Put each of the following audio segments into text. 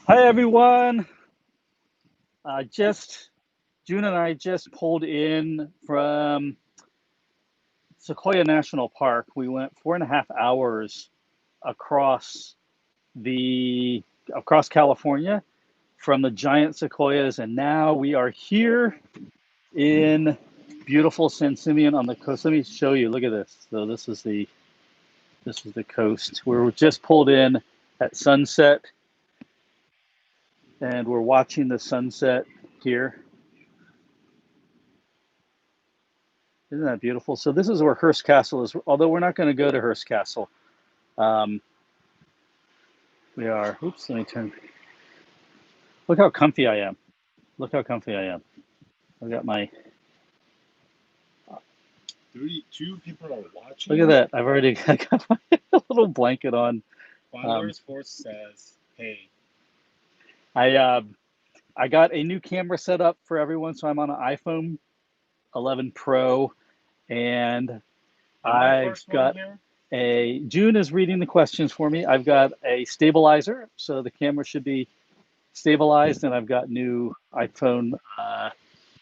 Hi everyone. Just June and I just pulled in from Sequoia National Park. We went 4.5 hours across the across California from the giant sequoias, and now we are here in beautiful San Simeon on the coast. Let me show you. Look at this. So this is the coast. We're just pulled in at sunset, and we're watching the sunset here. Isn't that beautiful? So this is where Hearst Castle is. Although we're not going to go to Hearst Castle, um, we are. Oops, let me turn. Look how comfy I am. Look how comfy I am. I've got my. 32 people are Look at watching. that. I've already I got my little blanket on. Um, Followers Force says, hey, I uh, I got a new camera set up for everyone, so I'm on an iPhone 11 Pro, and am I I've first one got here? a. June is reading the questions for me. I've got a stabilizer, so the camera should be stabilized, and I've got new iPhone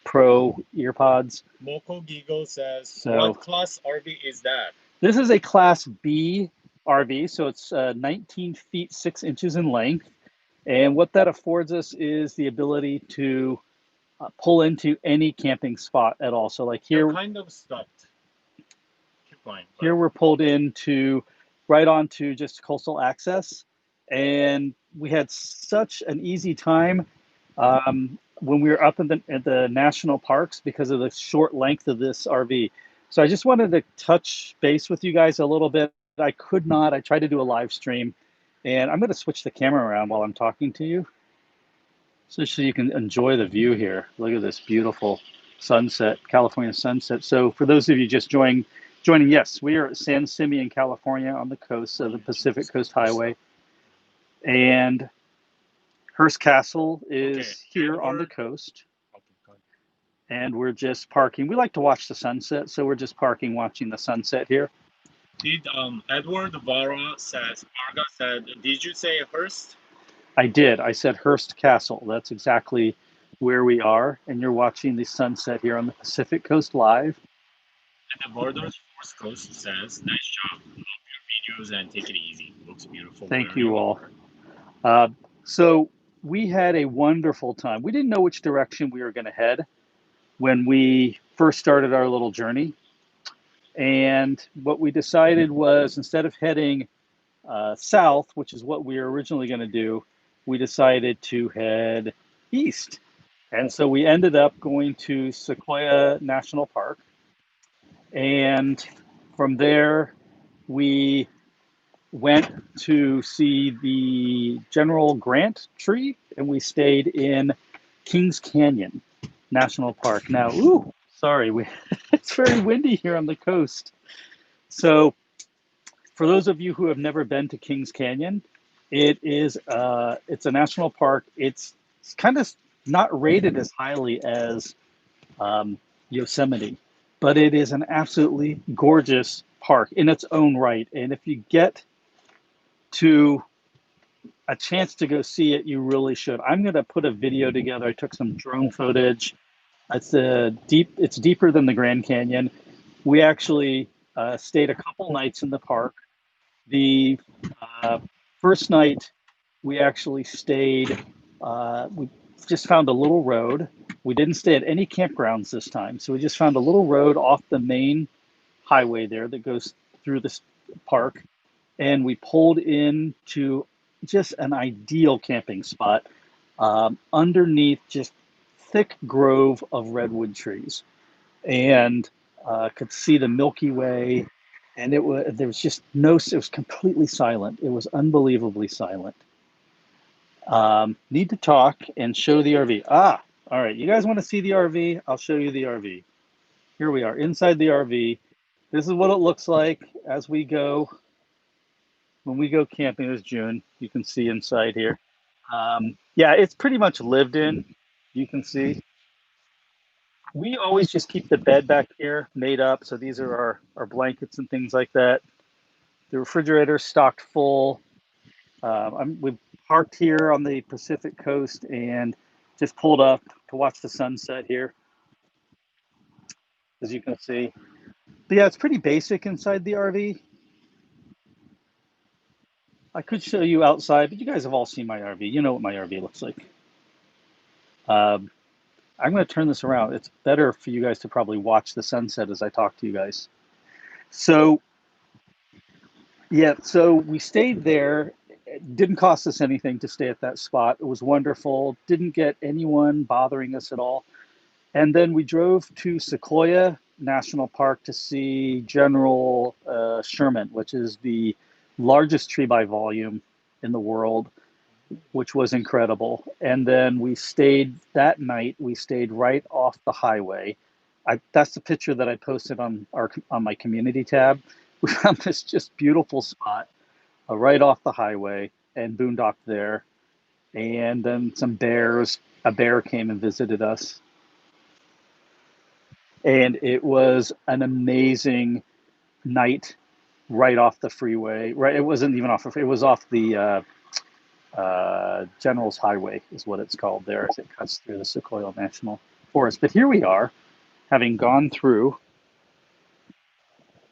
Pro earpods. Moko Giggle says, So what class RV is that? this is a Class B RV, so it's 19 feet 6 inches in length, and what that affords us is the ability to pull into any camping spot at all. So like You're here, kind of stopped. Keep going, but here we're pulled into right onto just coastal access, and we had such an easy time when we were up in the national parks because of the short length of this RV. So I just wanted to touch base with you guys a little bit. I could not. I tried to do a live stream, and I'm going to switch the camera around while I'm talking to you, so you can enjoy the view here. Look at this beautiful sunset, California sunset. So for those of you just joining, yes, we are at San Simeon, California, on the coast of the Pacific Coast Highway, and Hearst Castle okay. is here on the Edward, coast. okay, go ahead. And we're just parking. We like to watch the sunset, so we're just parking, watching the sunset here. Did Edward Vara says, Marga said, did you say Hearst? I did. I said Hearst Castle. That's exactly where we are, and you're watching the sunset here on the Pacific Coast live. And the Borders Force Coast says, nice job. Love your videos and take it easy. Looks beautiful Thank where you you all. are. Uh, so we had a wonderful time. We didn't know which direction we were going to head when we first started our little journey, and what we decided was instead of heading south, which is what we were originally going to do, we decided to head east. And so we ended up going to Sequoia National Park. And from there, we went to see the General Grant tree, and we stayed in Kings Canyon National Park. Now, ooh, sorry, it's very windy here on the coast. So for those of you who have never been to Kings Canyon, it's a national park. It's kind of not rated as highly as Yosemite, but it is an absolutely gorgeous park in its own right. And if you get to a chance to go see it, you really should. I'm going to put a video together. I took some drone footage. It's deeper than the Grand Canyon. We actually stayed a couple nights in the park. The uh, first night, we actually stayed. We just found a little road. We didn't stay at any campgrounds this time, so we just found a little road off the main highway there that goes through this park, and we pulled into just an ideal camping spot underneath just thick grove of redwood trees, and could see the Milky Way. And there was just no. It was completely silent. It was unbelievably silent. Need to talk and show the RV. All right. You guys want to see the RV? I'll show you the RV. Here we are inside the RV. This is what it looks like as we go when we go camping. This June. You can see inside here. Yeah, it's pretty much lived in. You can see. We always just keep the bed back here made up. So these are our blankets and things like that. The refrigerator stocked full. We parked here on the Pacific Coast and just pulled up to watch the sunset here, as you can see. But yeah, it's pretty basic inside the RV. I could show you outside, but you guys have all seen my RV. You know what my RV looks like. Um, I'm going to turn this around. It's better for you guys to probably watch the sunset as I talk to you guys. So, yeah, so we stayed there. It didn't cost us anything to stay at that spot. It was wonderful. Didn't get anyone bothering us at all. And then we drove to Sequoia National Park to see General Sherman, which is the largest tree by volume in the world, which was incredible. And then we stayed that night. We stayed right off the highway. That's the picture that I posted on my community tab. We found this just beautiful spot right off the highway and boondocked there. And then some bears. A bear came and visited us, and it was an amazing night right off the freeway. Right, it wasn't even off. It was off the General's Highway, is what it's called there, as it cuts through the Sequoia National Forest. But here we are, having gone through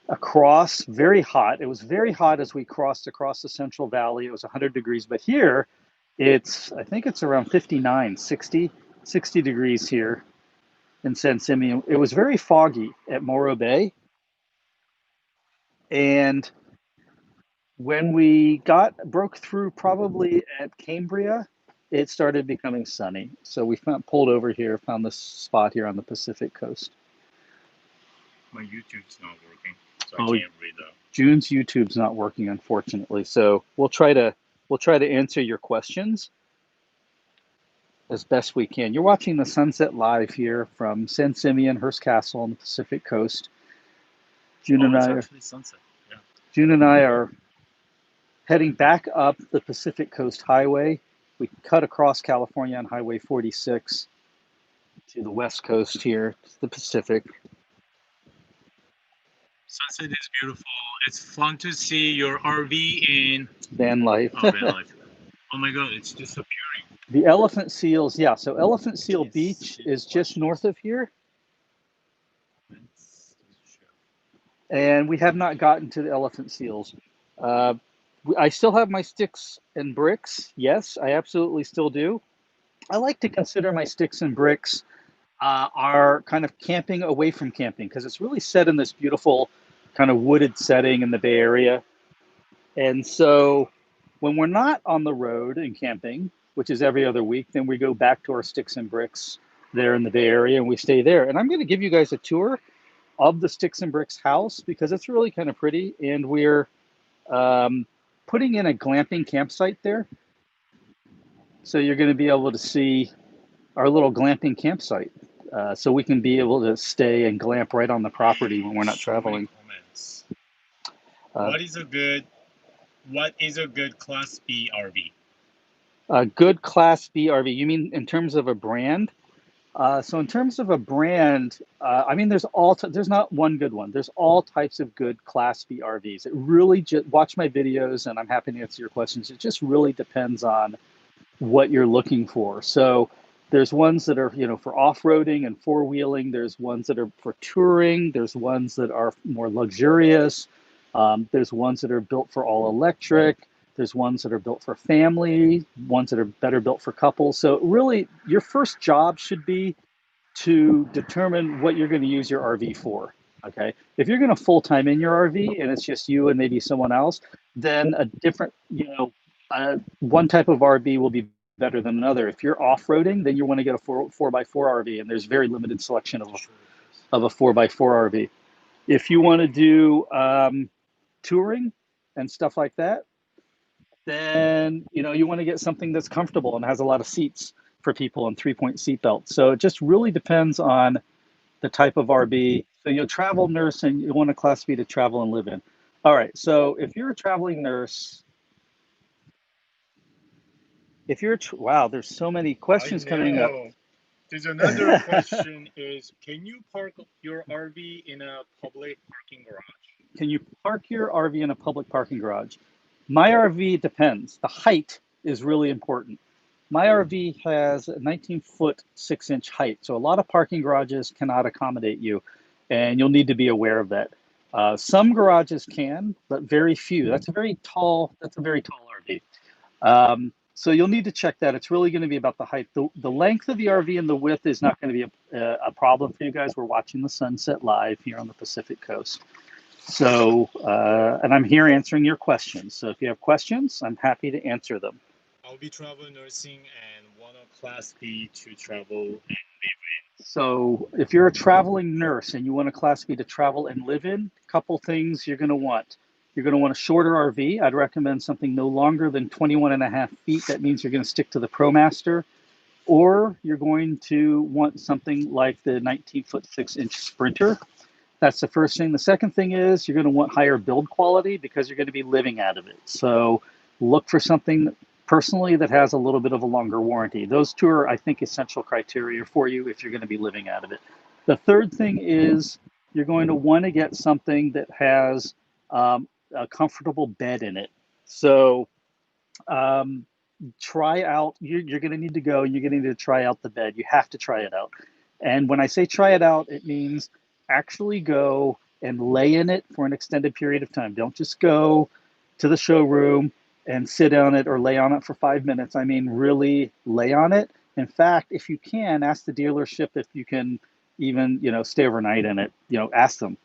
across, very hot. It was very hot as we crossed across the Central Valley. It was 100 degrees, but here I think it's around 59, 60 degrees here in San Simeon. It was very foggy at Morro Bay. And when we broke through probably at Cambria, it started becoming sunny. So we pulled over here, found this spot here on the Pacific Coast. My YouTube's not working, so I Oh, can't read that. June's YouTube's not working, unfortunately. So we'll try to answer your questions as best we can. You're watching the sunset live here from San Simeon, Hearst Castle on the Pacific Coast. June Oh, and it's I, actually sunset. Yeah. June and I are heading back up the Pacific Coast Highway. We cut across California on Highway 46 to the west coast here, to the Pacific. Sunset is beautiful. It's fun to see your RV in Van life. van life. Oh my god, it's disappearing. The Elephant Seals, yeah. So Elephant Seal Can't Beach see the is just north of here, questions. and we have not gotten to the Elephant Seals. Uh, I still have my sticks and bricks. Yes, I absolutely still do. I like to consider my sticks and bricks are kind of camping away from camping because it's really set in this beautiful kind of wooded setting in the Bay Area. And so when we're not on the road and camping, which is every other week, then we go back to our sticks and bricks there in the Bay Area and we stay there. And I'm going to give you guys a tour of the Sticks and Bricks house because it's really kind of pretty. And we're um, putting in a glamping campsite there. So you're going to be able to see our little glamping campsite. So we can be able to stay and glamp right on the property when we're not So many traveling. comments. Uh, What is a good Class B RV? a good Class B RV. You mean in terms of a brand? So in terms of a brand, I mean, there's not one good one. There's all types of good Class B RVs. It really just watch my videos, and I'm happy to answer your questions. It just really depends on what you're looking for. So there's ones that are, for off-roading and four-wheeling. There's ones that are for touring. There's ones that are more luxurious. There's ones that are built for all electric. There's ones that are built for family, ones that are better built for couples. So really, your first job should be to determine what you're going to use your RV for. Okay. If you're going to full time in your RV and it's just you and maybe someone else, then a different, one type of RV will be better than another. If you're off roading, then you want to get a four by four RV, and there's very limited selection of a four by four RV. If you want to do touring and stuff like that, then you want to get something that's comfortable and has a lot of seats for people and 3-point seat belts. So it just really depends on the type of RV. So you'll travel nurse and you want a Class B to travel and live in. All right. So if you're a traveling nurse, wow, there's so many I questions coming up. know. There's another question is, can you park your RV in a public parking garage? Can you park your RV in a public parking garage? My RV depends. The height is really important. My RV has a 19-foot 6-inch height, so a lot of parking garages cannot accommodate you, and you'll need to be aware of that. Some garages can, but very few. That's a very tall. That's a very tall RV. So you'll need to check that. It's really going to be about the height. The length of the RV and the width is not going to be a problem for you guys. We're watching the sunset live here on the Pacific Coast. So, and I'm here answering your questions. So if you have questions, I'm happy to answer them. I'll be travel nursing and want a class B to travel and live So if you're a traveling nurse and you want a Class B to travel and live in, a couple things you're going to want. You're going to want a shorter RV. I'd recommend something no longer than 21 and a half feet. That means you're going to stick to the ProMaster. Or you're going to want something like the 19-foot 6-inch Sprinter. That's the first thing. The second thing is you're going to want higher build quality because you're going to be living out of it. So look for something personally that has a little bit of a longer warranty. Those two are, I think, essential criteria for you if you're going to be living out of it. The third thing is you're going to want to get something that has a comfortable bed in it. So um, try out, you're going to need to go and you're going to need to try out the bed. You have to try it out. And when I say try it out, it means actually go and lay in it for an extended period of time. Don't just go to the showroom and sit on it or lay on it for 5 minutes. I mean, really lay on it. In fact, if you can, ask the dealership if you can even, stay overnight in it. Ask them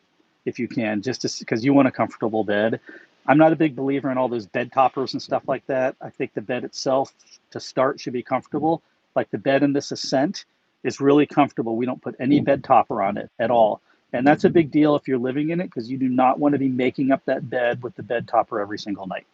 if you can, just because you want a comfortable bed. I'm not a big believer in all those bed toppers and stuff like that. I think the bed itself to start should be comfortable. Like the bed in this Ascent is really comfortable. We don't put any bed topper on it at all. And that's a big deal if you're living in it because you do not want to be making up that bed with the bed topper every single night.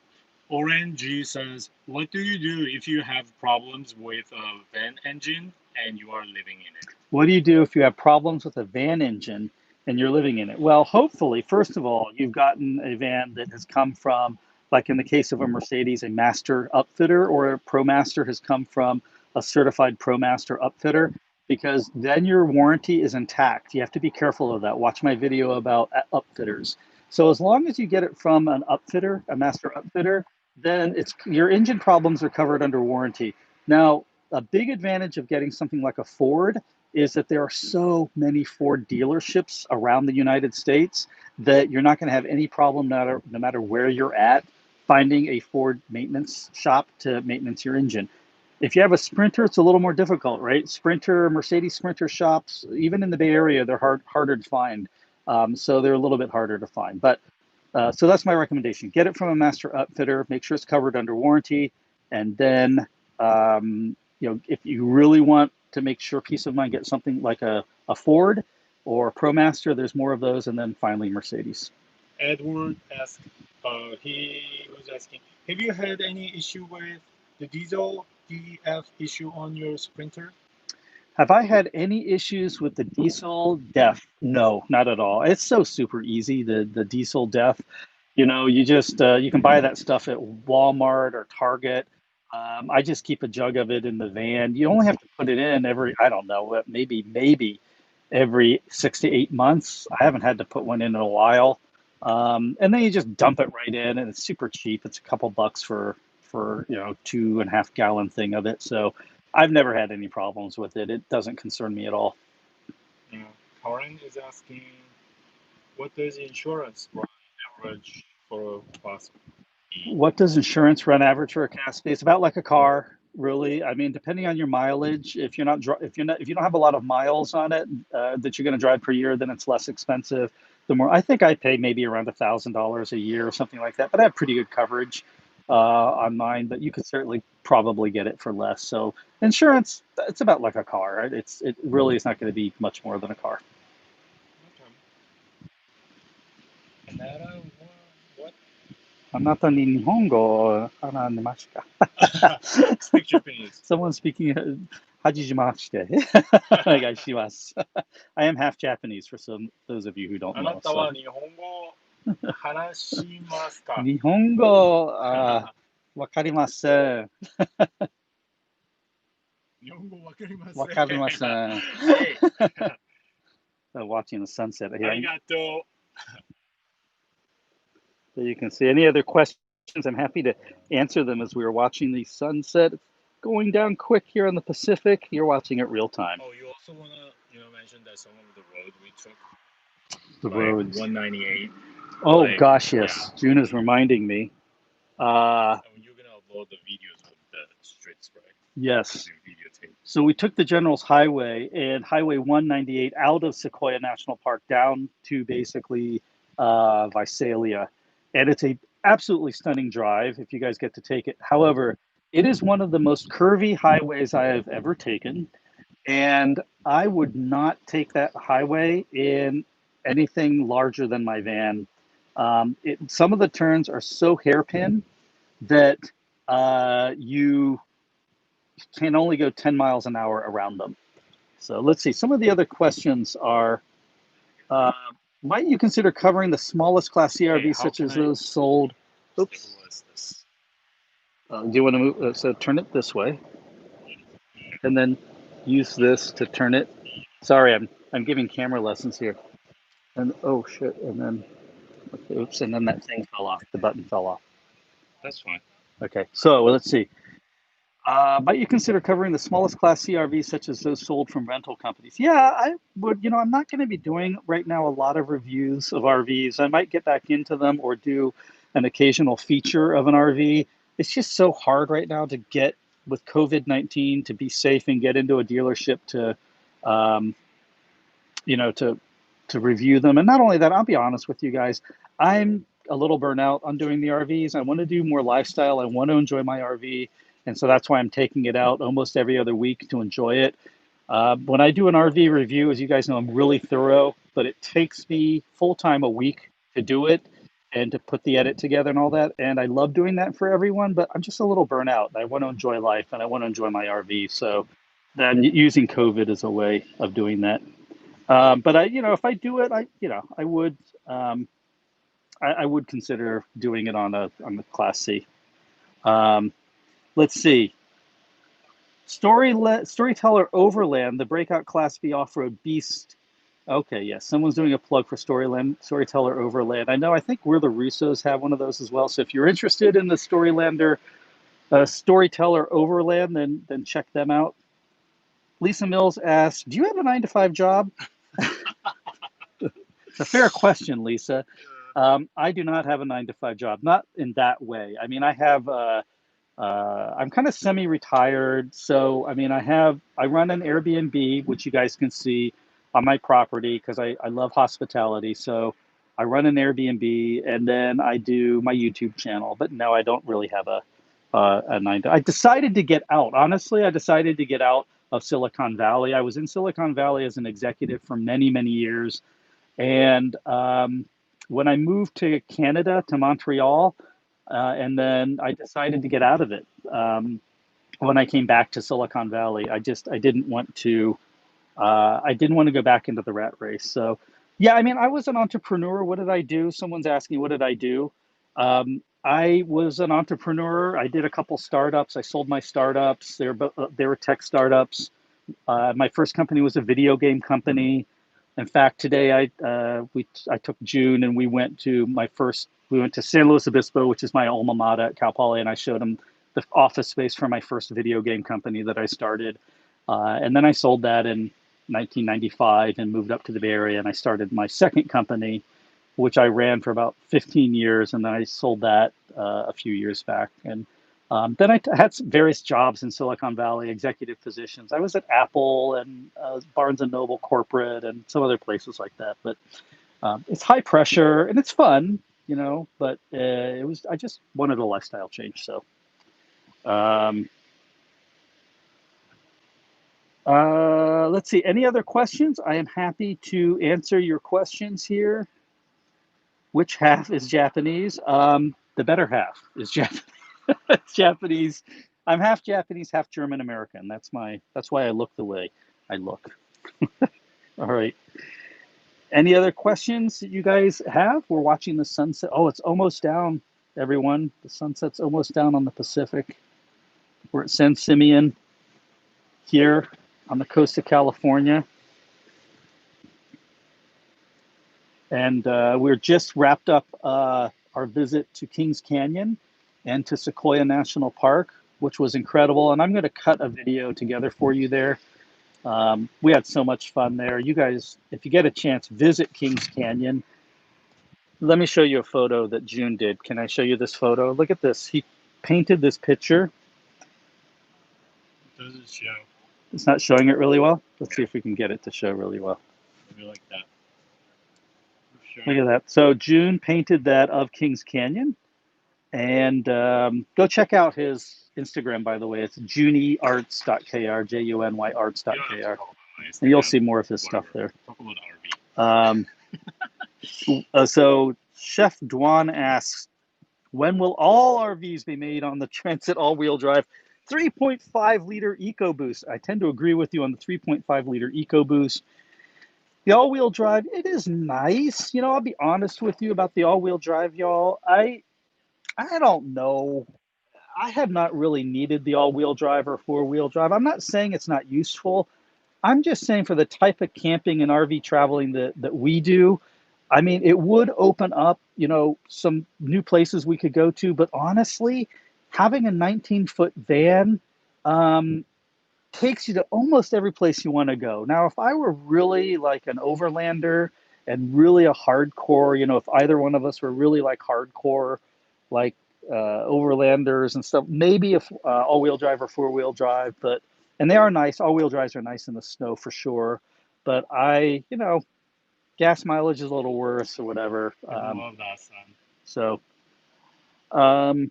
Orange says, what do you do if you have problems with a van engine and you are living in it? What do you do if you have problems with a van engine and you're living in it? Well, hopefully, first of all, you've gotten a van that has come from, like in the case of a Mercedes, a master upfitter, or a ProMaster has come from a certified ProMaster upfitter, because then your warranty is intact. You have to be careful of that. Watch my video about upfitters. So as long as you get it from an upfitter, a master upfitter, then your engine problems are covered under warranty. Now, a big advantage of getting something like a Ford is that there are so many Ford dealerships around the United States that you're not going to have any problem, no matter where you're at, finding a Ford maintenance shop to maintenance your engine. If you have a Sprinter, it's a little more difficult, right? Mercedes Sprinter shops, even in the Bay Area, they're harder to find. So they're a little bit harder to find. But so that's my recommendation. Get it from a master upfitter. Make sure it's covered under warranty, and then if you really want to make sure peace of mind, get something like a Ford or a ProMaster. There's more of those, and then finally Mercedes. Edward asked, he was asking, have you had any issue with the diesel DF issue on your Sprinter? Have I had any issues with the diesel DEF? No, not at all. It's so super easy. The diesel DEF, you just you can buy that stuff at Walmart or Target. I just keep a jug of it in the van. You only have to put it in every, I don't know, maybe every 6 to 8 months. I haven't had to put one in a while. And then you just dump it right in, and it's super cheap. It's a couple bucks for 2.5 gallon thing of it. So I've never had any problems with it. It doesn't concern me at all. Yeah. Karen is asking, what does insurance run average for a Class B? What does insurance run average for a Class B? It's about like a car, really. I mean, depending on your mileage, if you don't have a lot of miles on it that you're going to drive per year, then it's less expensive. The more, I think I pay maybe around $1,000 a year or something like that, but I have pretty good coverage on mine. But you could certainly probably get it for less. So insurance, it's about like a car. Right? It really is not going to be much more than a car. Okay. Nara, what? あなたに日本語を話せますか? Speak Japanese. Someone speaking Hajijimashite. I am half Japanese for those of you who don't あな know. た So は日本語話しますか？日本語わかりません。日本語わかりません。わかりません。はい。Watching the sunset あ here. りがとう。So you can see any other questions. I'm happy to answer them as we were watching the sunset going down quick here on the Pacific. You're watching it real time. Oh, you also wanna mention that some of the road we took, The like roads. 198, Oh like gosh, yeah, yes. June is reminding me. and you're gonna upload the videos of the streets, right? Yes. The videotape. So we took the General's Highway and Highway 198 out of Sequoia National Park down to basically Visalia, and it's a absolutely stunning drive if you guys get to take it. However, it is one of the most curvy highways I have ever taken, and I would not take that highway in anything larger than my van. Some of the turns are so hairpin that you can only go 10 miles an hour around them. So let's see. Some of the other questions are uh, might you consider covering the smallest class Hey, CRVs how such can as I those sold? Oops. stabilize this? Do you want to move? So turn it this way and then use this to turn it. Sorry, I'm giving camera lessons here. And oh shit. And then, okay, oops. And then that thing fell off. The button fell off. That's fine. Okay. So let's see. Might you consider covering the smallest class CRVs, such as those sold from rental companies? Yeah, I would. I'm not going to be doing right now a lot of reviews of RVs. I might get back into them or do an occasional feature of an RV. It's just so hard right now to get with COVID-19 to be safe and get into a dealership to, um, you know, to review them. And not only that, I'll be honest with you guys, I'm a little burnout on doing the RVs. I want to do more lifestyle. I want to enjoy my RV, and so that's why I'm taking it out almost every other week to enjoy it. When I do an RV review, as you guys know, I'm really thorough, but it takes me full time a week to do it and to put the edit together and all that. And I love doing that for everyone, but I'm just a little burnout. I want to enjoy life and I want to enjoy my RV. So then using COVID as a way of doing that. But if I do it, I would, um, I would consider doing it on the Class C. Um, let's see, Storyteller Overland, the breakout Class B off-road beast. Okay, yes, someone's doing a plug for Storyteller Overland. I know. I think we're the Russos have one of those as well. So if you're interested in the Storyteller Overland, then check them out. Lisa Mills asks, "Do you have a 9 to 5 job?" It's a fair question, Lisa. I do not have a 9 to 5 job, not in that way. I mean, I have. I'm kind of semi-retired, so I mean, I run an Airbnb, which you guys can see on my property because I love hospitality. So I run an Airbnb, and then I do my YouTube channel. But no, I don't really have a nine. I decided to get out. Honestly, I decided to get out of Silicon Valley. I was in Silicon Valley as an executive for many, many years, and when I moved to Canada, to Montreal, and then I decided to get out of it. When I came back to Silicon Valley, I didn't want to go back into the rat race. So, yeah, I mean, I was an entrepreneur. What did I do? Someone's asking, what did I do? I was an entrepreneur. I did a couple startups. I sold my startups. They were tech startups. My first company was a video game company. In fact, today I took June and we went to San Luis Obispo, which is my alma mater at Cal Poly, and I showed him the office space for my first video game company that I started, and then I sold that in 1995 and moved up to the Bay Area, and I started my second company, which I ran for about 15 years, and then I sold that a few years back. And then had some various jobs in Silicon Valley, executive positions. I was at Apple and Barnes and Noble corporate and some other places like that. But it's high pressure and it's fun, But I just wanted a lifestyle change. So um, let's see. Any other questions? I am happy to answer your questions here. Which half is Japanese? The better half is Japanese. Japanese. I'm half Japanese, half German American. That's why I look the way I look. All right. Any other questions that you guys have? We're watching the sunset. Oh, it's almost down, everyone. The sunset's almost down on the Pacific. We're at San Simeon here on the coast of California. And we're just wrapped up our visit to Kings Canyon. and to Sequoia National Park, which was incredible. And I'm going to cut a video together for you there. We had so much fun there. You guys, if you get a chance, visit Kings Canyon. Let me show you a photo that June did. Can I show you this photo? Look at this. He painted this picture. It doesn't show. It's not showing it really well. Let's see Yeah, if we can get it to show really well. maybe like that. Look at that. So June painted that of Kings Canyon. And go check out his Instagram, by the way. It's junyarts.kr, Juny You don't have to arts.kr. talk about my And you'll Instagram. see more of his stuff Whatever. there. Talk about RV. Um, so Chef Dwan asks, when will all RVs be made on the Transit all-wheel drive 3.5 liter EcoBoost? I tend to agree with you on the 3.5 liter EcoBoost. The all-wheel drive, it is nice. I'll be honest with you about the all-wheel drive, y'all. I don't know. I have not really needed the all-wheel drive or four-wheel drive. I'm not saying it's not useful. I'm just saying for the type of camping and RV traveling that we do, I mean, it would open up, some new places we could go to. But honestly, having a 19-foot van takes you to almost every place you want to go. Now, if I were really like an overlander and really a hardcore, if either one of us were really like hardcore, like overlanders and stuff, maybe if all-wheel drive or four-wheel drive, and they are nice. All-wheel drives are nice in the snow for sure. But gas mileage is a little worse or whatever. I love that, son. So um,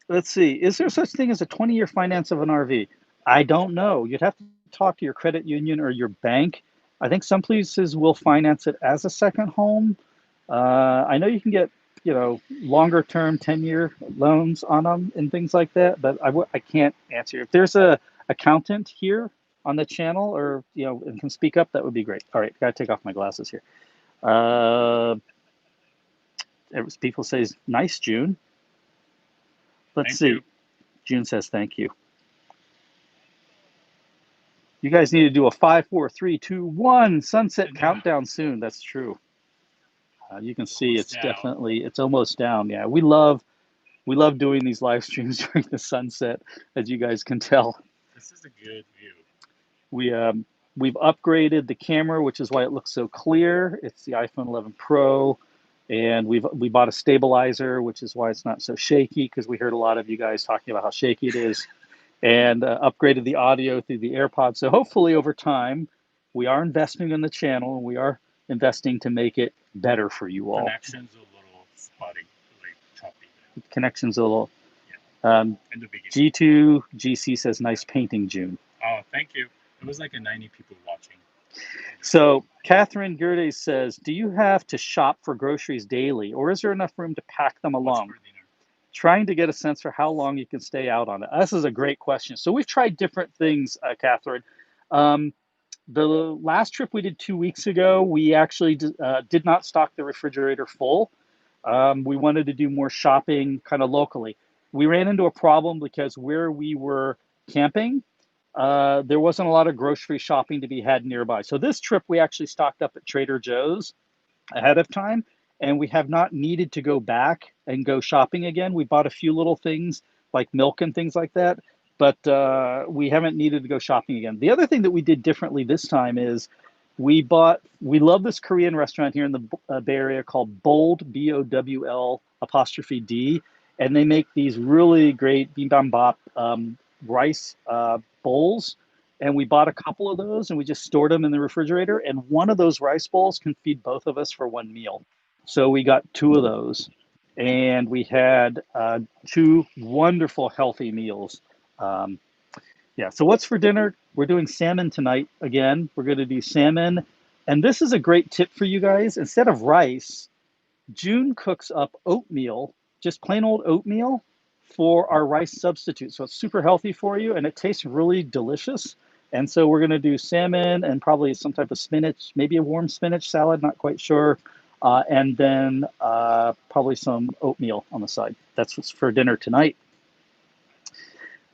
let's see. Is there such thing as a 20-year finance of an RV? I don't know. You'd have to talk to your credit union or your bank. I think some places will finance it as a second home. I know you can get, longer term 10-year loans on them and things like that, but I can't answer. If there's a accountant here on the channel or, and can speak up, that would be great. All right, gotta take off my glasses here. Uh, People say nice, June. Let's Thank you. see. June says thank you. You guys need to do a 5, 4, 3, 2, 1 sunset countdown soon. That's true. You can see it's down. it's almost down. Yeah, we love doing these live streams during the sunset, as you guys can tell. This is a good view. We've upgraded the camera, which is why it looks so clear. It's the iPhone 11 Pro, and we bought a stabilizer, which is why it's not so shaky. Because we heard a lot of you guys talking about how shaky it is, and upgraded the audio through the AirPods. So hopefully over time, we are investing in the channel, and we are investing to make it better for you all. Connection's a little spotty, like choppy. Connection's a little. Yeah. In the beginning. G2 GC says nice painting, June. Oh, thank you. It was like 90 people watching. So Catherine Gerdes says, do you have to shop for groceries daily, or is there enough room to pack them along? What's for dinner? Trying to get a sense for how long you can stay out on it. This is a great question. So we've tried different things, Catherine. The last trip we did 2 weeks ago, we actually did not stock the refrigerator full. We wanted to do more shopping kind of locally. We ran into a problem because where we were camping, there wasn't a lot of grocery shopping to be had nearby. So this trip, we actually stocked up at Trader Joe's ahead of time, and we have not needed to go back and go shopping again. We bought a few little things like milk and things like that, but we haven't needed to go shopping again. The other thing that we did differently this time is we love this Korean restaurant here in the Bay Area called Bold, Bowl apostrophe D, and they make these really great bibimbap rice bowls. And we bought a couple of those and we just stored them in the refrigerator. And one of those rice bowls can feed both of us for one meal. So we got two of those. And we had two wonderful, healthy meals. Um, yeah. So what's for dinner? We're doing salmon tonight again. We're going to do salmon. And this is a great tip for you guys. Instead of rice, June cooks up oatmeal, just plain old oatmeal, for our rice substitute. So it's super healthy for you and it tastes really delicious. And so we're going to do salmon and probably some type of spinach, maybe a warm spinach salad, not quite sure. And then probably some oatmeal on the side. That's what's for dinner tonight.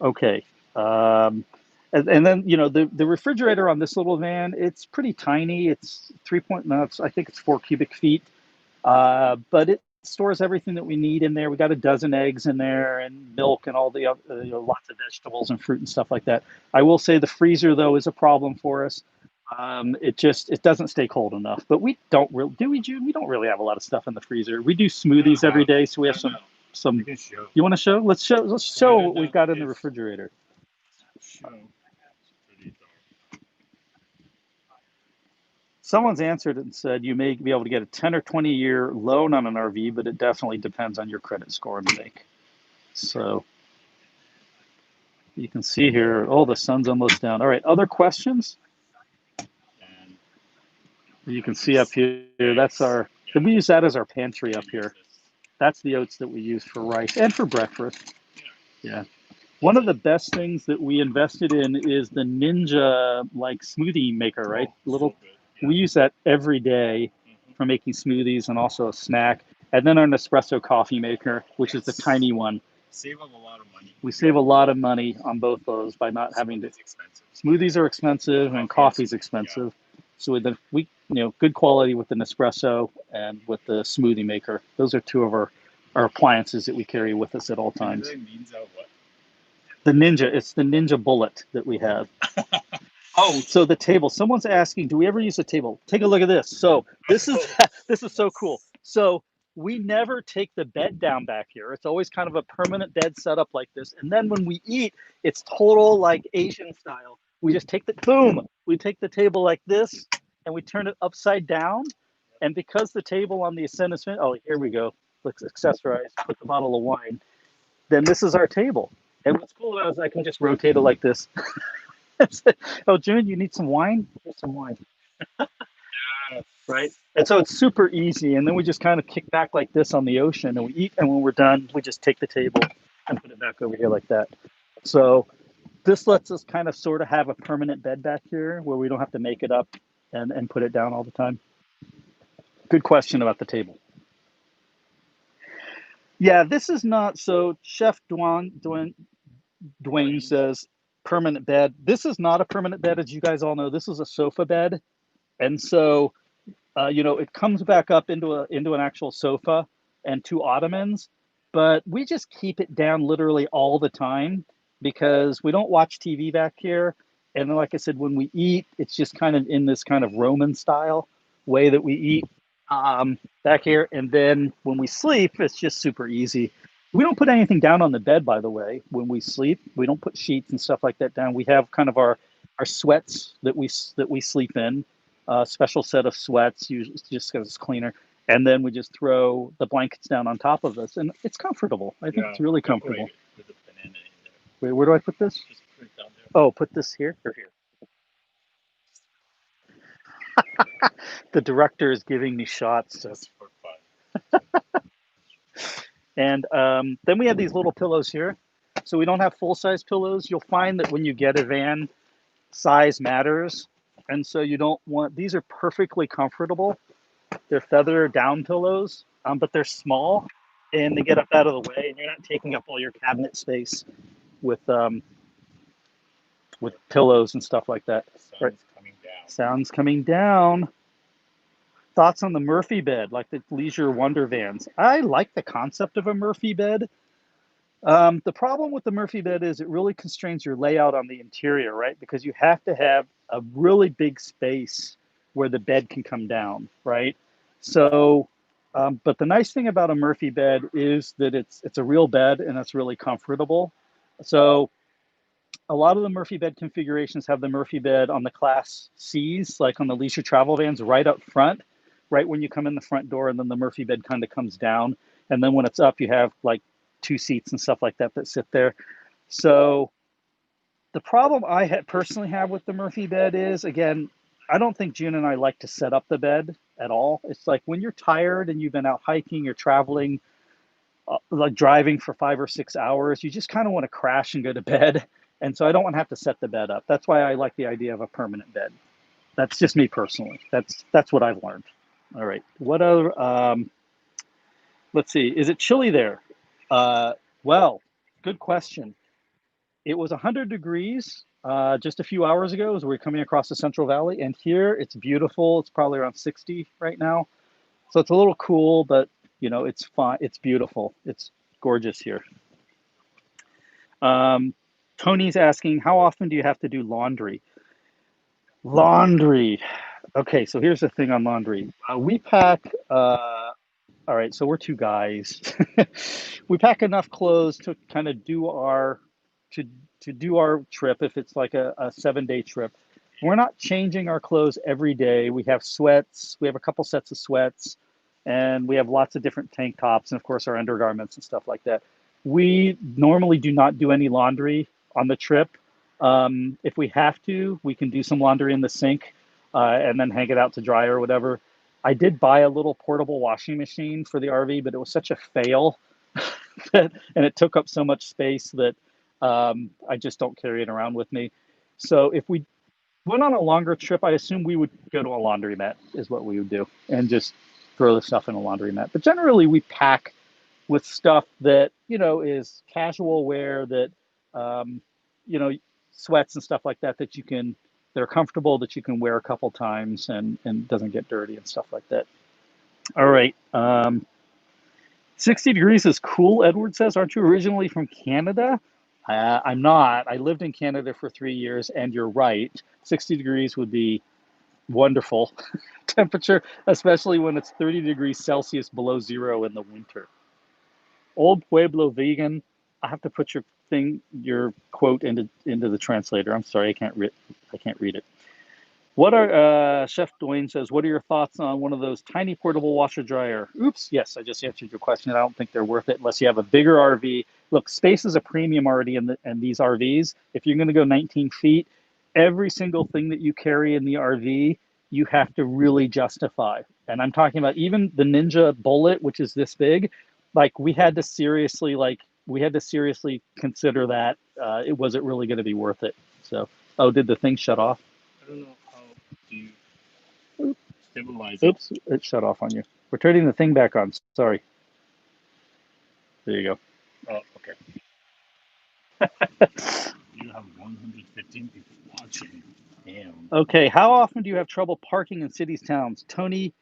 Okay. And then, the refrigerator on this little van, it's pretty tiny. It's 3 point, no, I think it's 4 cubic feet. But it stores everything that we need in there. We got a dozen eggs in there and milk and all the other, lots of vegetables and fruit and stuff like that. I will say the freezer though is a problem for us. It doesn't stay cold enough. But we don't really do we, June? We don't really have a lot of stuff in the freezer. We do smoothies every day, so we have some. You can show. You want to show? Let's show what we've got in the refrigerator. Show. Pretty dark. Someone's answered and said you may be able to get a 10 or 20-year loan on an RV, but it definitely depends on your credit score and make. So you can see here, oh, the sun's almost down. All right, other questions? And You can see up here, that's we use that as our pantry up here. That's the oats that we use for rice and for breakfast. Yeah. One of the best things that we invested in is the Ninja like smoothie maker, right? Little, we use that every day for making smoothies and also a snack. And then our Nespresso coffee maker, which is the tiny one. Save up a lot of money. We save a lot of money on both those by not having to. Smoothies are expensive and coffee's expensive. So with we good quality with the Nespresso and with the smoothie maker. Those are two of our appliances that we carry with us at all times. The Ninja, it's the Ninja Bullet that we have. Oh, so the table. Someone's asking, do we ever use a table? Take a look at this. So this is so cool. So we never take the bed down back here. It's always kind of a permanent bed set up like this. And then when we eat, it's total like Asian style. We just take we take the table like this and we turn it upside down. And because the table on the Ascend is finished, oh, here we go. Let's accessorize, put the bottle of wine. Then this is our table. And what's cool about it is I can just rotate it like this. Oh, June, you need some wine? Here's some wine. Right? And so it's super easy. And then we just kind of kick back like this on the ocean and we eat. And when we're done, we just take the table and put it back over here like that. So this lets us kind of sort of have a permanent bed back here where we don't have to make it up and put it down all the time. Good question about the table. Yeah, this is not so. Chef Dwayne says permanent bed. This is not a permanent bed, as you guys all know. This is a sofa bed, and so it comes back up into an actual sofa and two ottomans. But we just keep it down literally all the time because we don't watch TV back here. And then, like I said, when we eat, it's just kind of in this kind of Roman style way that we eat back here. And then when we sleep, it's just super easy. We don't put anything down on the bed, by the way, when we sleep. We don't put sheets and stuff like that down. We have kind of our sweats that we sleep in, a special set of sweats, usually just because it's cleaner. And then we just throw the blankets down on top of us, and it's comfortable. I think it's really comfortable. Wait, where do I put this? Just put it down there. Oh, put this here or here? The director is giving me shots. So. Just for fun. And then we have these little pillows here. So we don't have full-size pillows. You'll find that when you get a van, size matters. And so you don't want, these are perfectly comfortable. They're feather down pillows, but they're small and they get up out of the way and you're not taking up all your cabinet space with pillows and stuff like that. Sun's coming down. Sounds coming down. Thoughts on the Murphy bed, like the Leisure Wonder vans? I like the concept of a Murphy bed. The problem with the Murphy bed is it really constrains your layout on the interior, right? Because you have to have a really big space where the bed can come down, right? So, but the nice thing about a Murphy bed is that it's a real bed and it's really comfortable. So a lot of the Murphy bed configurations have the Murphy bed on the Class Cs, like on the leisure travel vans, right up front, right when you come in the front door, and then the Murphy bed kind of comes down. And then when it's up, you have like 2 seats and stuff like that sit there. So the problem I personally have with the Murphy bed is, again, I don't think June and I like to set up the bed at all. It's like when you're tired and you've been out hiking or traveling, like driving for 5 or 6 hours, you just kind of want to crash and go to bed. And so I don't want to have to set the bed up. That's why I like the idea of a permanent bed. That's just me personally. That's what I've learned. All right. What other? Let's see. Is it chilly there? Well, good question. It was 100 degrees just a few hours ago as we were coming across the Central Valley, and here it's beautiful. It's probably around 60 right now, so it's a little cool, but You know, it's fine. It's beautiful. It's gorgeous here. Um, Tony's asking, how often do you have to do laundry? Laundry. Okay, so here's the thing on laundry. We pack. All right, so we're two guys. We pack enough clothes to kind of do our to to do our trip if it's like a 7 day trip. We're not changing our clothes every day. We have sweats. We have a couple sets of sweats, and we have lots of different tank tops, and of course our undergarments and stuff like that. We normally do not do any laundry on the trip. If we have to, we can do some laundry in the sink and then hang it out to dry or whatever. I did buy a little portable washing machine for the RV, but it was such a fail that, and it took up so much space that I just don't carry it around with me. So if we went on a longer trip, I assume we would go to a laundromat, is what we would do, and just throw the stuff in a laundromat. But generally, we pack with stuff that is casual wear, that um, you know sweats and stuff like that that are comfortable, that you can wear a couple times and doesn't get dirty and stuff like that. All right. 60 degrees is cool, Edward says. Aren't you originally from Canada? I'm not. I lived in Canada for 3 years, and you're right. 60 degrees would be wonderful temperature, especially when it's 30 degrees Celsius below zero in the winter. Old Pueblo vegan. I have to put your quote into the translator. I'm sorry, I can't read it. What are Chef Dwayne says? What are your thoughts on one of those tiny portable washer dryer? Oops, yes, I just answered your question. I don't think they're worth it unless you have a bigger RV. Look, space is a premium already in these RVs. If you're going to go 19 feet, every single thing that you carry in the RV, you have to really justify. And I'm talking about even the Ninja Bullet, which is this big. Like we had to seriously consider that. It wasn't really going to be worth it. So, oh, did the thing shut off? I don't know how do you stabilize it. Oops, it shut off on you. We're turning the thing back on. Sorry. There you go. Oh, okay. You have 115 people watching. Damn. Okay, how often do you have trouble parking in cities, towns? Tony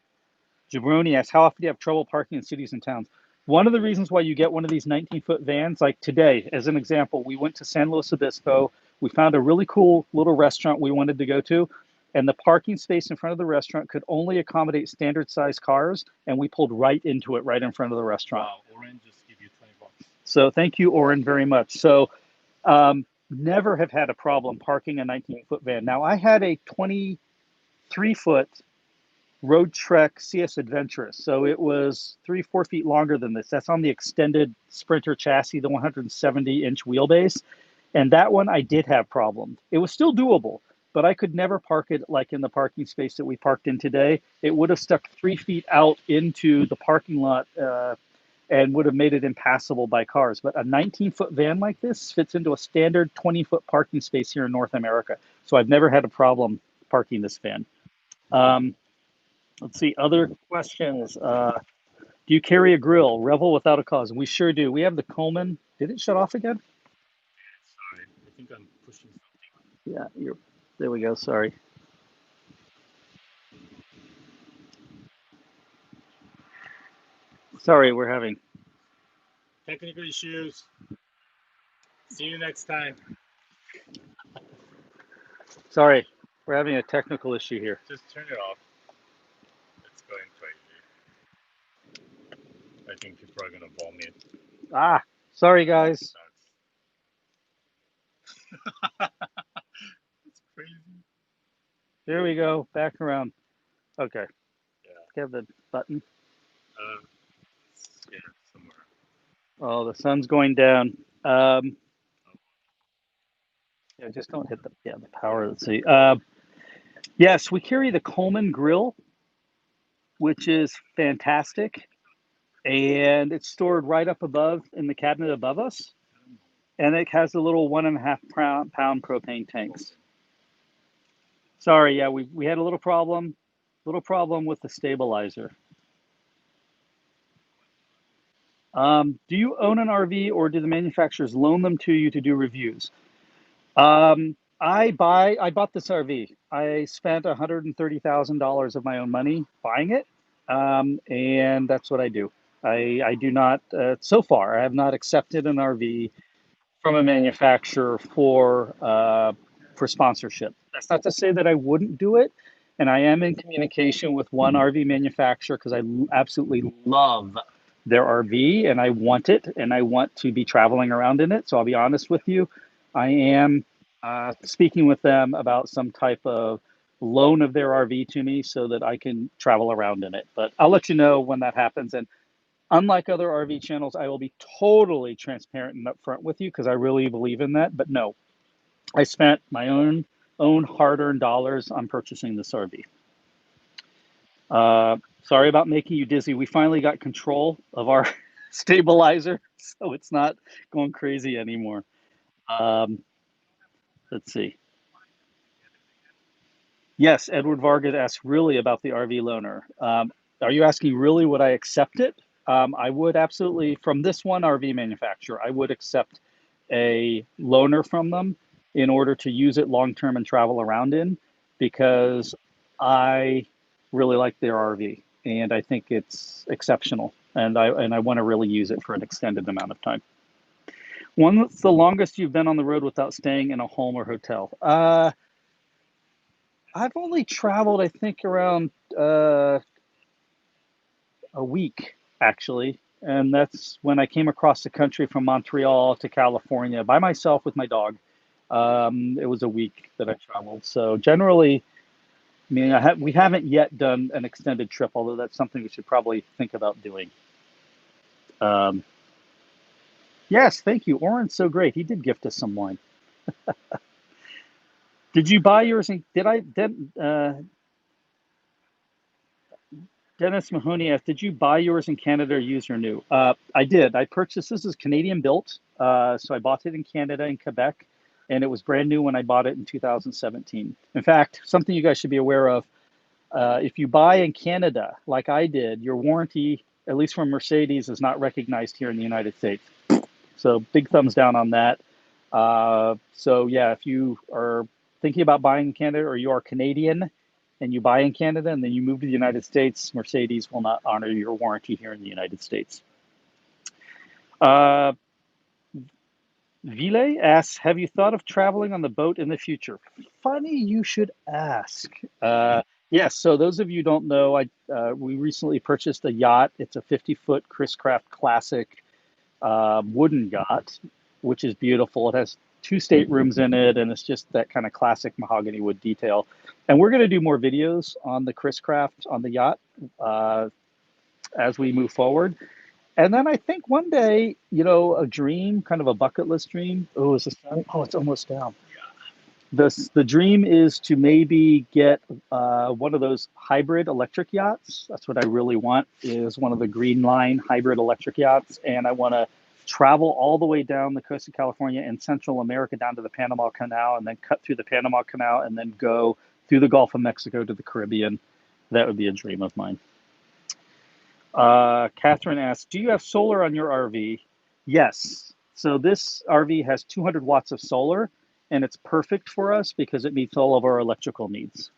Jabroni asks, how often do you have trouble parking in cities and towns? One of the reasons why you get one of these 19-foot vans, like today, as an example, we went to San Luis Obispo. We found a really cool little restaurant we wanted to go to, and the parking space in front of the restaurant could only accommodate standard sized cars, and we pulled right into it right in front of the restaurant. Wow, Orange just give you 20 bucks. So thank you, Oren, very much. So never have had a problem parking a 19-foot van. Now, I had a 23-foot Road Trek CS Adventurous. So it was 4 feet longer than this. That's on the extended Sprinter chassis, the 170-inch wheelbase. And that one I did have problems. It was still doable, but I could never park it like in the parking space that we parked in today. It would have stuck 3 feet out into the parking lot and would have made it impassable by cars. But a 19-foot van like this fits into a standard 20-foot parking space here in North America. So I've never had a problem parking this van. Um, Let's see, other questions. Do you carry a grill? Revel without a cause. We sure do. We have the Coleman. Did it shut off again? Sorry, I think I'm pushing something. Yeah, there we go. Sorry. Sorry, we're having. Technical issues. See you next time. Sorry, we're having a technical issue here. Just turn it off. It's going crazy. I think people are gonna vomit. Ah, sorry, guys. It's crazy. Here we go. Back around. Okay. Yeah. Have the button. It's here somewhere. Oh, the sun's going down. Yeah, just don't hit the power. Let's see. Yes, we carry the Coleman grill, which is fantastic, and it's stored right up above in the cabinet above us, and it has the little 1.5 pound propane tanks. Sorry, yeah, we had a little problem with the stabilizer. Do you own an RV or do the manufacturers loan them to you to do reviews? I bought this RV. I spent $130,000 of my own money buying it, and that's what I do. I do not, so far, I have not accepted an RV from a manufacturer for sponsorship. That's not to say that I wouldn't do it, and I am in communication with one RV manufacturer because I absolutely love their RV and I want it and I want to be traveling around in it. So I'll be honest with you, I am speaking with them about some type of loan of their RV to me so that I can travel around in it. But I'll let you know when that happens. And unlike other RV channels, I will be totally transparent and upfront with you because I really believe in that. But no, I spent my own hard-earned dollars on purchasing this RV. Sorry about making you dizzy. We finally got control of our stabilizer, so it's not going crazy anymore. Um, let's see. Yes, Edward Vargas asked really about the RV loaner. Are you asking really would I accept it? I would absolutely, from this one RV manufacturer, I would accept a loaner from them in order to use it long term and travel around in because I really like their RV and I think it's exceptional and I want to really use it for an extended amount of time. What's the longest you've been on the road without staying in a home or hotel? I've only traveled, I think, around a week, actually. And that's when I came across the country from Montreal to California by myself with my dog. It was a week that I traveled. So generally, I mean, we haven't yet done an extended trip, although that's something we should probably think about doing. Um, yes, thank you. Oren's so great. He did gift us some wine. Did you buy yours? Dennis Mahoney asked, "Did you buy yours in Canada or use your new?" I did. I purchased this is Canadian built, so I bought it in Canada in Quebec, and it was brand new when I bought it in 2017. In fact, something you guys should be aware of: if you buy in Canada, like I did, your warranty, at least from Mercedes, is not recognized here in the United States. So big thumbs down on that. So yeah, if you are thinking about buying in Canada or you are Canadian and you buy in Canada and then you move to the United States, Mercedes will not honor your warranty here in the United States. Uh, Ville asks, have you thought of traveling on the boat in the future? Funny you should ask. Yes, so those of you who don't know, we recently purchased a yacht. It's a 50-foot Chris Craft Classic wooden yacht, which is beautiful. It has two staterooms in it, and it's just that kind of classic mahogany wood detail. And we're going to do more videos on the Chris Craft on the yacht as we move forward. And then I think one day, a dream, kind of a bucket list dream. Oh, is this down? Oh, it's almost down. The dream is to maybe get one of those hybrid electric yachts. That's what I really want is one of the Green Line hybrid electric yachts, and I want to travel all the way down the coast of California and Central America down to the Panama Canal, and then cut through the Panama Canal, and then go through the Gulf of Mexico to the Caribbean. That would be a dream of mine. Catherine asks, do you have solar on your RV? Yes. So this RV has 200 watts of solar, and it's perfect for us because it meets all of our electrical needs.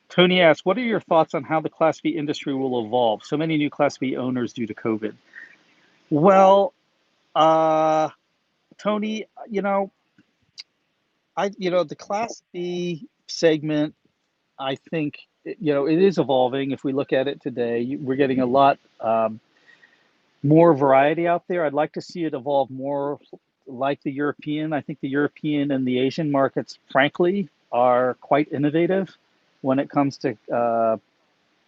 Tony asks, what are your thoughts on how the Class B industry will evolve? So many new Class B owners due to COVID. Well, Tony, the Class B segment, I think, it is evolving. If we look at it today, we're getting a lot more variety out there. I'd like to see it evolve more like the European. I think the European and the Asian markets, frankly, are quite innovative when it comes to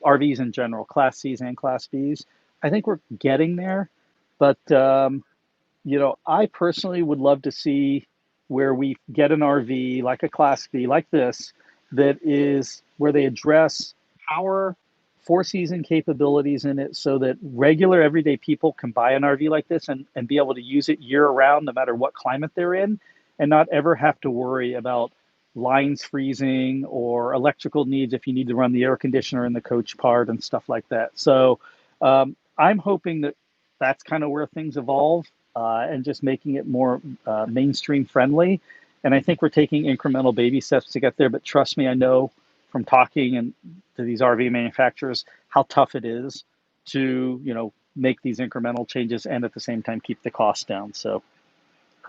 RVs in general, Class Cs and Class Bs. I think we're getting there, but I personally would love to see where we get an RV like a Class B, like this, that is where they address power, four-season capabilities in it so that regular everyday people can buy an RV like this and be able to use it year-round no matter what climate they're in and not ever have to worry about lines freezing or electrical needs if you need to run the air conditioner in the coach part and stuff like that. So I'm hoping that that's kind of where things evolve and just making it more mainstream friendly. And I think we're taking incremental baby steps to get there. But trust me, I know from talking to these RV manufacturers how tough it is. to, make these incremental changes and at the same time keep the cost down.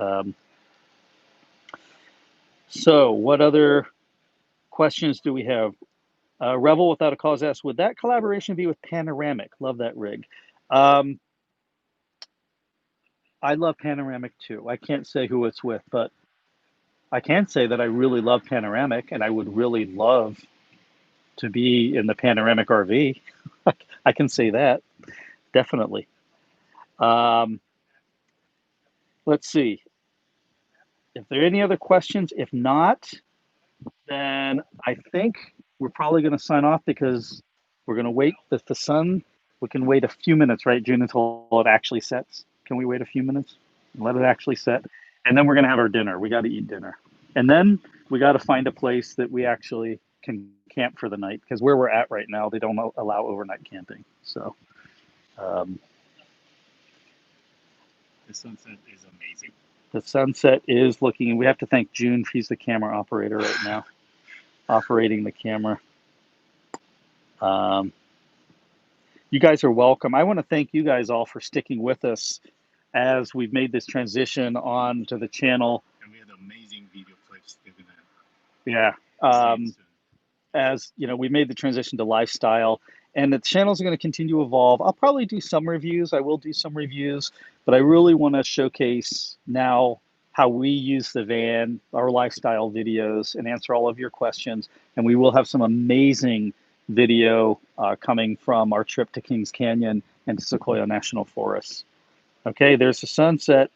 Um, so what other questions do we have? Rebel Without a Cause asks, would that collaboration be with Panoramic? Love that rig. Um, I love Panoramic too. I can't say who it's with, but I can say that I really love Panoramic and I would really love to be in the Panoramic RV. I can say that, definitely. Um, let's see. If there are any other questions, if not, then I think we're probably going to sign off because we're going to wait the sun. We can wait a few minutes, right, June, until it actually sets. Can we wait a few minutes and let it actually set? And then we're going to have our dinner. We got to eat dinner. And then we got to find a place that we actually can camp for the night because where we're at right now, they don't allow overnight camping. So um, The sunset is amazing. the sunset is looking, we have to thank June. She's the camera operator right now, operating the camera. Um, you guys are welcome. I want to thank you guys all for sticking with us as we've made this transition on to the channel. And we had amazing video clips. They're gonna Yeah. see it soon. As we made the transition to lifestyle, and the channels are going to continue to evolve. I'll probably do some reviews. I will do some reviews, but I really want to showcase now how we use the van, our lifestyle videos, and answer all of your questions. And we will have some amazing video coming from our trip to Kings Canyon and to Sequoia National Forest. Okay, there's the sunset.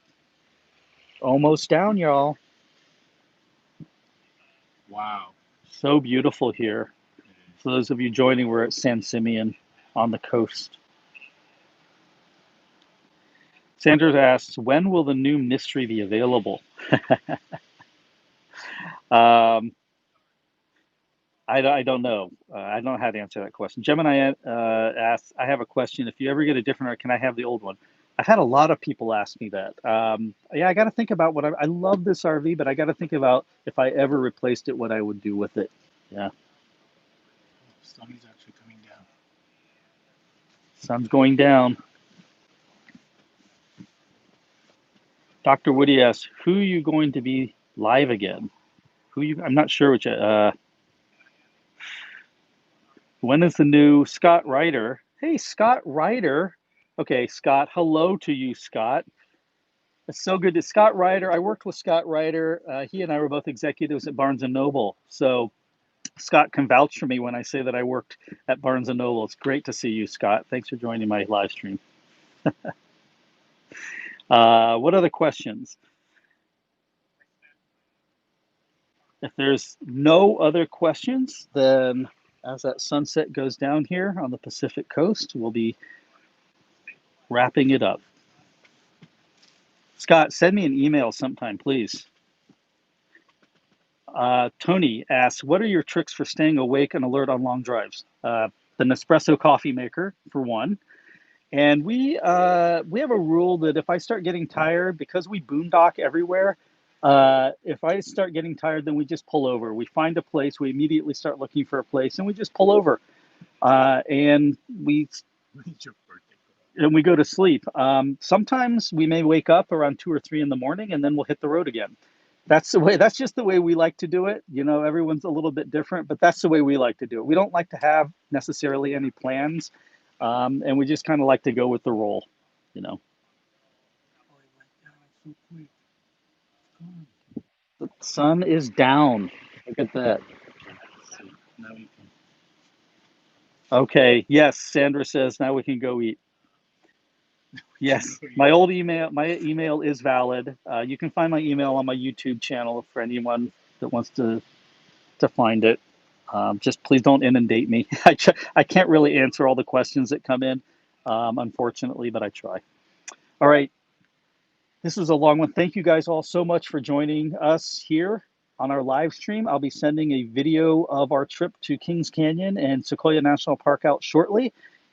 Almost down, y'all. Wow. So beautiful here. For those of you joining, we're at San Simeon on the coast. Sanders asks, when will the new mystery be available? um, I don't know. I don't know how to answer that question. Gemini asks, I have a question. If you ever get a different art, can I have the old one? I've had a lot of people ask me that. Yeah, I got to think about I love this RV, but I got to think about if I ever replaced it, what I would do with it. Yeah. Sun is actually coming down. Sun's going down. Dr. Woody asks, who are you going to be live again? I'm not sure which. When is the new Scott Ryder? Hey, Scott Ryder. Okay, Scott. Hello to you, Scott. It's so good to Scott Ryder. I worked with Scott Ryder. He and I were both executives at Barnes and Noble. So Scott can vouch for me when I say that I worked at Barnes and Noble. It's great to see you, Scott. Thanks for joining my live stream. What other questions? If there's no other questions, then as that sunset goes down here on the Pacific coast, we'll be wrapping it up. Scott, send me an email sometime, please. Tony asks, what are your tricks for staying awake and alert on long drives? The Nespresso coffee maker, for one. And we have a rule that if I start getting tired, because we boondock everywhere, if I start getting tired, then we just pull over. We find a place, we immediately start looking for a place, and we just pull over. And When's your birthday? we go to sleep. Sometimes we may wake up around 2 or 3 in the morning, and then we'll hit the road again. That's the way. That's just the way we like to do it. Everyone's a little bit different, but that's the way we like to do it. We don't like to have necessarily any plans, and we just kind of like to go with the roll. You know, Oh, it went down so quick. the sun is down. Look at that. So now we can. Okay. Yes, Sandra says now we can go eat. Yes, my email is valid. You can find my email on my YouTube channel for anyone that wants to find it. Just please don't inundate me. I can't really answer all the questions that come in, unfortunately, but I try. All right, this was a long one. Thank you guys all so much for joining us here on our live stream. I'll be sending a video of our trip to Kings Canyon and Sequoia National Park out shortly.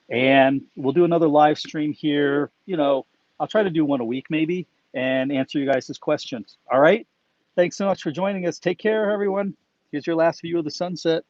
And we'll do another live stream here. I'll try to do one a week maybe and answer you guys' questions. All right. Thanks so much for joining us. Take care, everyone. Here's your last view of the sunset.